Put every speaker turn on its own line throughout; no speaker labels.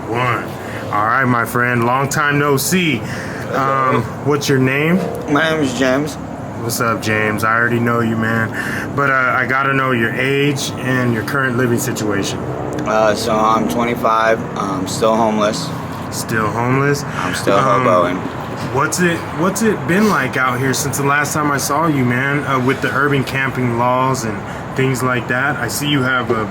One. All right, my friend. Long time no see. What's your name?
My name is James.
What's up, James? I already know you, man. But I gotta know your age and your current living situation.
So I'm 25. I'm still homeless.
Still homeless?
I'm still hoboing.
What's it been like out here since the last time I saw you, man? With the urban camping laws and things like that. I see you have a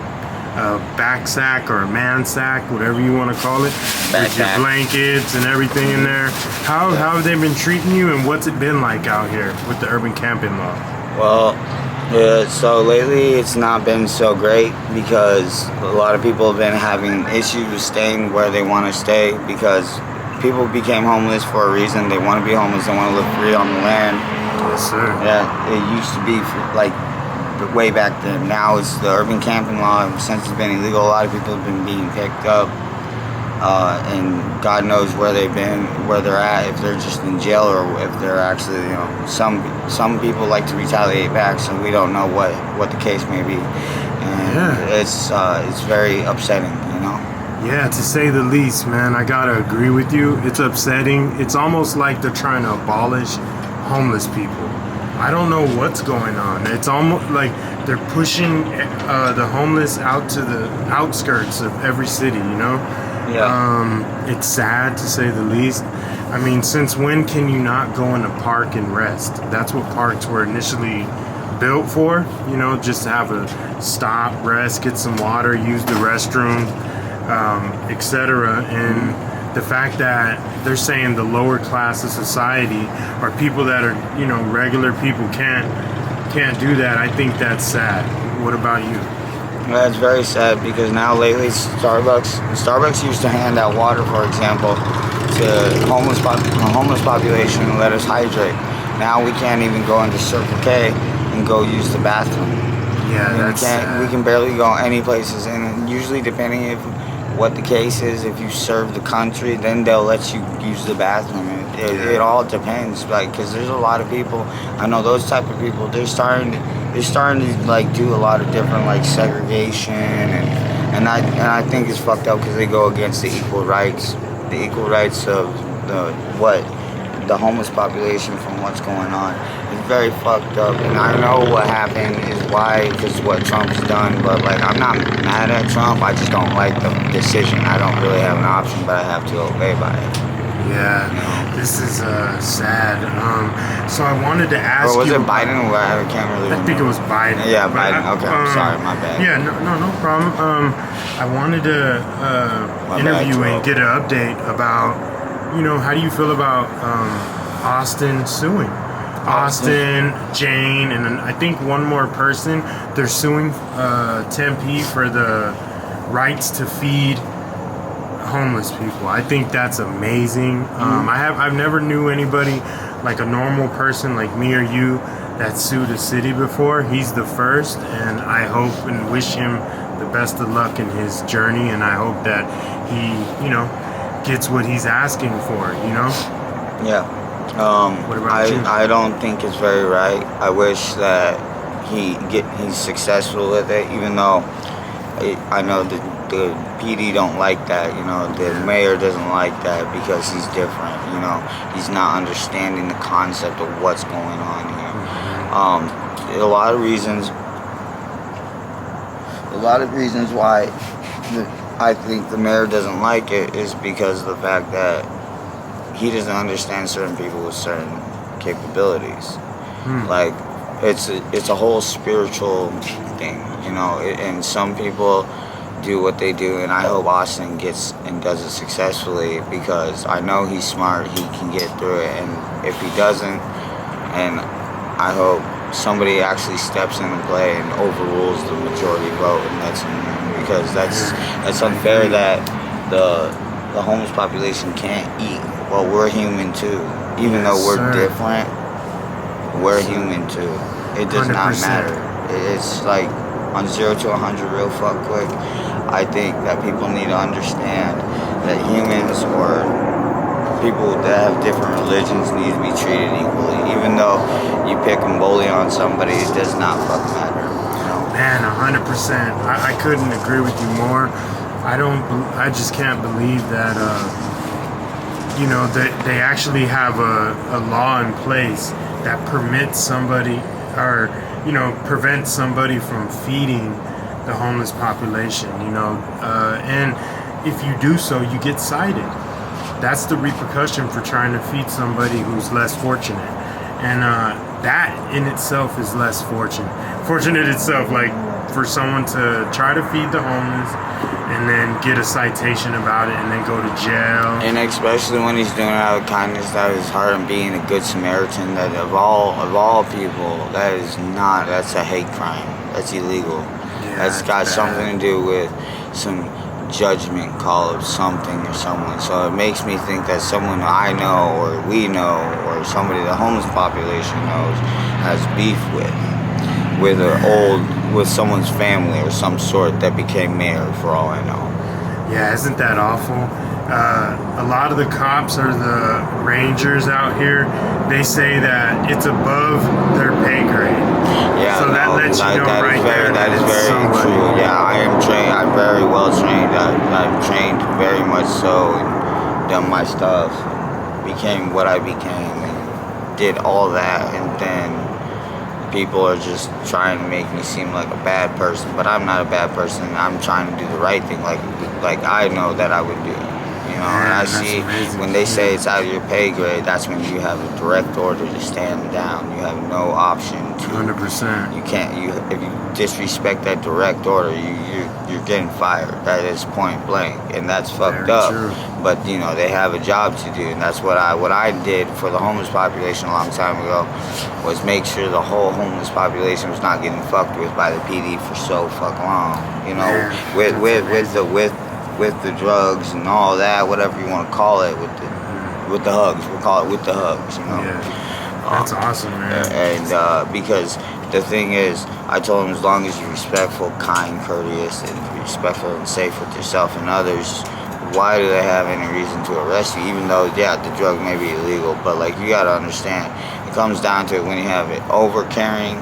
back sack or a man sack, whatever you want to call it, with your blankets and everything in there. How have they been treating you, and what's it been like out here with the urban camping law?
Well, yeah, so lately it's not been so great because a lot of people have been having issues staying where they want to stay because people became homeless for a reason. They want to be homeless. They want to live free on the land.
Yes, sir.
Yeah, it used to be like way back then. Now it's the urban camping law. Since it's been illegal, a lot of people have been being picked up, and God knows where they've been, where they're at, if they're just in jail or if they're actually, some people like to retaliate back, so we don't know what the case may be, and it's very upsetting,
Yeah, to say the least, man. I gotta agree with you. It's upsetting. It's almost like they're trying to abolish homeless people. I don't know what's going on. It's almost like they're pushing the homeless out to the outskirts of every city,
Yeah.
It's sad to say the least. I mean, since when can you not go in a park and rest? That's what parks were initially built for, just to have a stop, rest, get some water, use the restroom, etc. And the fact that they're saying the lower class of society or people that are, regular people can't do that, I think that's sad. What about you?
That's very sad because now lately Starbucks used to hand out water, for example, to homeless population and let us hydrate. Now we can't even go into Circle K and go use the bathroom.
Yeah, that's sad.
We can barely go any places, and usually depending if what the case is, if you serve the country, then they'll let you use the bathroom. It all depends, because there's a lot of people. I know those type of people. They're starting to do a lot of different segregation, and I think it's fucked up because they go against the equal rights of the homeless population from what's going on. It's very fucked up, and I know what happened is why, because what Trump's done, but I'm not mad at Trump, I just don't like the decision. I don't really have an option, but I have to obey by it.
Yeah, this is sad. So I wanted to ask you...
Or was it Biden? I can't really remember.
I think it was Biden.
Yeah, Biden. Okay, I'm sorry, my bad.
Yeah, no problem. I wanted to interview and get an update about, how do you feel about Austin suing? Austin, Jane, and I think one more person. They're suing Tempe for the rights to feed homeless people. I think that's amazing. I've never knew anybody like a normal person like me or you that sued a city before. He's the first, and I hope and wish him the best of luck in his journey, and I hope that he, gets what he's asking for,
Yeah.
What about you?
I don't think it's very right. I wish that he's successful with it, even though I know the PD don't like that, the mayor doesn't like that because he's different, he's not understanding the concept of what's going on here. A lot of reasons why I think the mayor doesn't like it is because of the fact that he doesn't understand certain people with certain capabilities. It's a whole spiritual thing, and some people do what they do, and I hope Austin gets and does it successfully because I know he's smart, he can get through it, and if he doesn't, and I hope somebody actually steps into play and overrules the majority vote and lets him win, because that's unfair that the homeless population can't eat. Well, we're human too, even though we're different, we're human too. It does 100%. Not matter. It's like on 0 to 100 real fuck quick. I think that people need to understand that humans or people that have different religions need to be treated equally. Even though you pick and bully on somebody, it does not fucking matter.
Man, 100%. I couldn't agree with you more. I just can't believe that, they actually have a law in place that permits somebody or, prevents somebody from feeding the homeless population, and if you do so, you get cited. That's the repercussion for trying to feed somebody who's less fortunate. And that in itself is less fortunate itself, like for someone to try to feed the homeless and then get a citation about it and then go to jail.
And especially when he's doing it out of kindness, that is heart, and being a good Samaritan, that of all people, that's a hate crime. That's illegal.
Yeah,
That's got something to do with some judgment call of something or someone. So it makes me think that someone I know or we know or somebody the homeless population knows has beef with someone's family or some sort that became mayor, for all I know.
Yeah, isn't that awful? A lot of the cops or the rangers out here, they say that it's above their pay grade.
Yeah,
so that lets you know right there.
That is very true. Yeah, I am trained. I'm very well trained. I've trained very much so and done my stuff. Became what I became and did all that, and then people are just trying to make me seem like a bad person, but I'm not a bad person. I'm trying to do the right thing, like I know that I would do. And I see when they say it's out of your pay grade, that's when you have a direct order to stand down. You have no option to.
100%.
You can't. If you disrespect that direct order, you're getting fired. That is point blank, and that's fucked up.
True.
But they have a job to do, and that's what I did for the homeless population a long time ago, was make sure the whole homeless population was not getting fucked with by the PD for so fuck long. With the drugs and all that, whatever you want to call it, with the hugs. We'll call it with the hugs.
Yeah, that's awesome, man.
And because the thing is, I told him as long as you're respectful, kind, courteous, and respectful and safe with yourself and others, why do they have any reason to arrest you? Even though, yeah, the drug may be illegal, but you gotta understand, it comes down to it when you have it over carrying,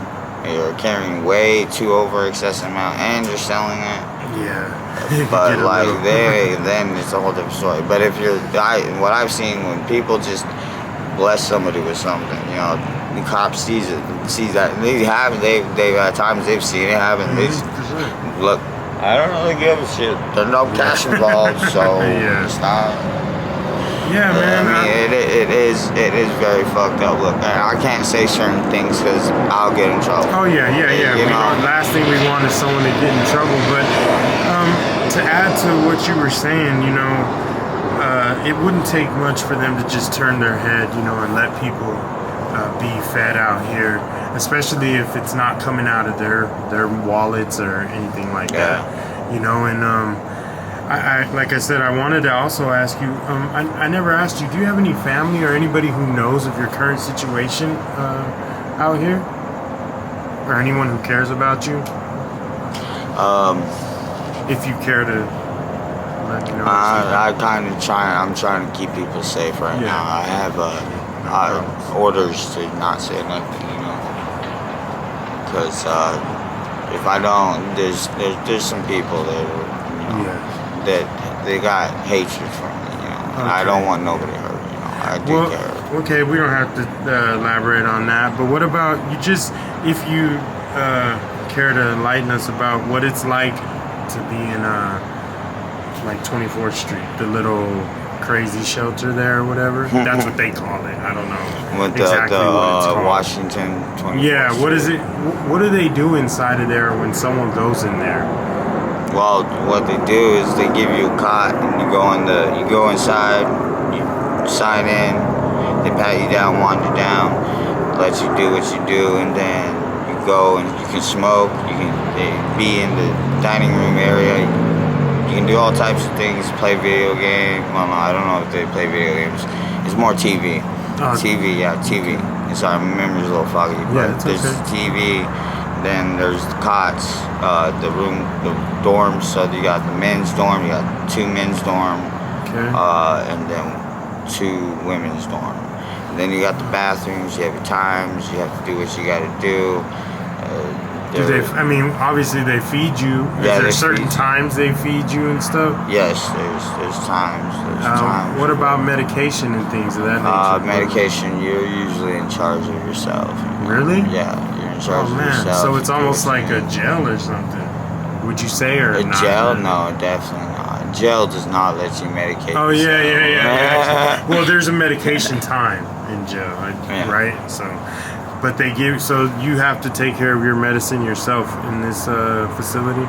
or carrying way too over excessive amount, and you're selling it.
Yeah.
But then it's a whole different story. But if what I've seen when people just bless somebody with something, the cop sees that, and they've at times they've seen it happen. They just, look, I don't really give a shit. There's no cash involved, so it's not.
Yeah, man.
I mean, it is very fucked up. Look, I can't say certain things because I'll get in trouble.
Oh yeah. Last thing we want is someone to get in trouble. But to add to what you were saying, it wouldn't take much for them to just turn their head, and let people be fed out here, especially if it's not coming out of their wallets or anything like that. And I like I said, I wanted to also ask you, I never asked you, do you have any family or anybody who knows of your current situation out here? Or anyone who cares about you? If you care to let me know.
I'm trying to keep people safe right now. I have orders to not say nothing, because if I don't, there's some people that they got hatred from me, and I don't want nobody hurt, I do care.
Okay, we don't have to elaborate on that, but what about if you care to enlighten us about what it's like to be in 24th Street, the little crazy shelter there or whatever. That's what they call it. I don't know
what it's called. Washington 24th
Yeah, what is it? What do they do inside of there when someone goes in there?
Well, what they do is they give you a cot, and you go inside, you sign in, they pat you down, wand you down, let you do what you do, and then you go and you can smoke, they be in the dining room area, you can do all types of things, play video games. Well, no, I don't know if they play video games. It's more TV. TV. And sorry, my memory's a little foggy, but there's TV. Then there's the cots, the dorms. So you got the men's dorm, you got 2 men's dorm, and then 2 women's dorm. And then you got the bathrooms. You have your times. You have to do what you got to do.
Do they? I mean, obviously they feed you. Is
Yeah,
there
they
certain
feed you.
times they feed you and stuff?
Yes, there's times. There's times.
What about medication and things of that nature?
Medication, you're usually in charge of yourself.
Really?
Yeah, you're in charge
Oh
of
man,
yourself.
so it's
You do
almost
what
like
you
a
need.
jail or something. Would you say or
A
not?
jail? No, definitely not. Jail does not let you medicate.
Oh yeah.
yourself.
Well, there's a medication time in jail,
Yeah.
right? So, but they give so you have to take care of your medicine yourself in this facility.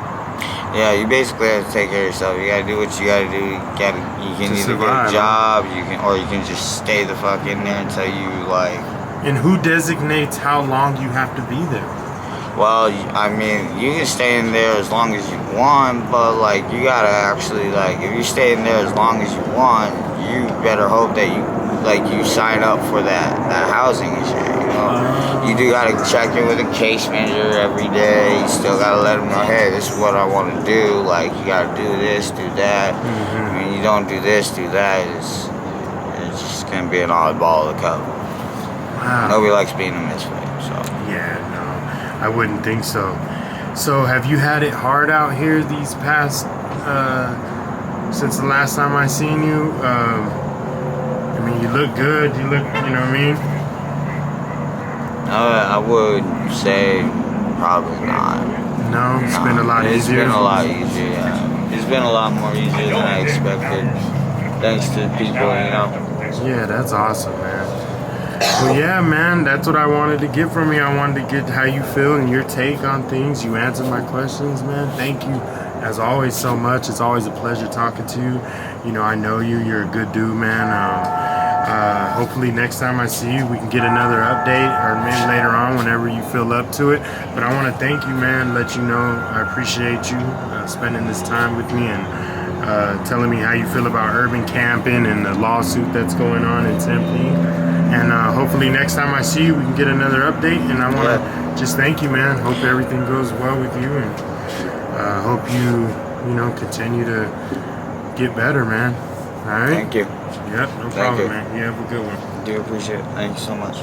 Yeah, you basically have to take care of yourself. You gotta do what you gotta do. You can
To
either
survive,
get a job, or you can just stay the fuck in there until you like.
And who designates how long you have to be there?
Well, I mean, you can stay in there as long as you want, but like you gotta actually like if you stay in there as long as you want, you better hope that you sign up for that housing and shit. You know, you do gotta check in with a case manager every day. You still gotta let them know, hey, this is what I want to do. Like you gotta do this, do that. I mean, you don't do this, do that. It's just gonna be an oddball of the cup.
Wow.
Nobody likes being a misfit. So
Yeah, no, I wouldn't think so. So, have you had it hard out here these past since the last time I seen you? I mean, you look good. You look, you know what I mean?
I would say probably not.
No, it's been a lot
It's
easier.
been a lot easier, yeah. It's been a lot more easier than I expected. Thanks to people, you know.
Yeah, that's awesome, man. Well, yeah, man, that's what I wanted to get from you. I wanted to get how you feel and your take on things. You answered my questions, man. Thank you, as always, so much. It's always a pleasure talking to you. You know, I know you. You're a good dude, man. Hopefully next time I see you, we can get another update, or maybe later on whenever you feel up to it. But I want to thank you, man. Let you know I appreciate you spending this time with me and telling me how you feel about urban camping and the lawsuit that's going on in Tempe. And hopefully next time I see you, we can get another update. And I want to just thank you, man. Hope everything goes well with you, and hope you continue to get better, man. All right.
Thank you.
Yep, no problem, man. You have a good one.
Do appreciate it. Thank you so much.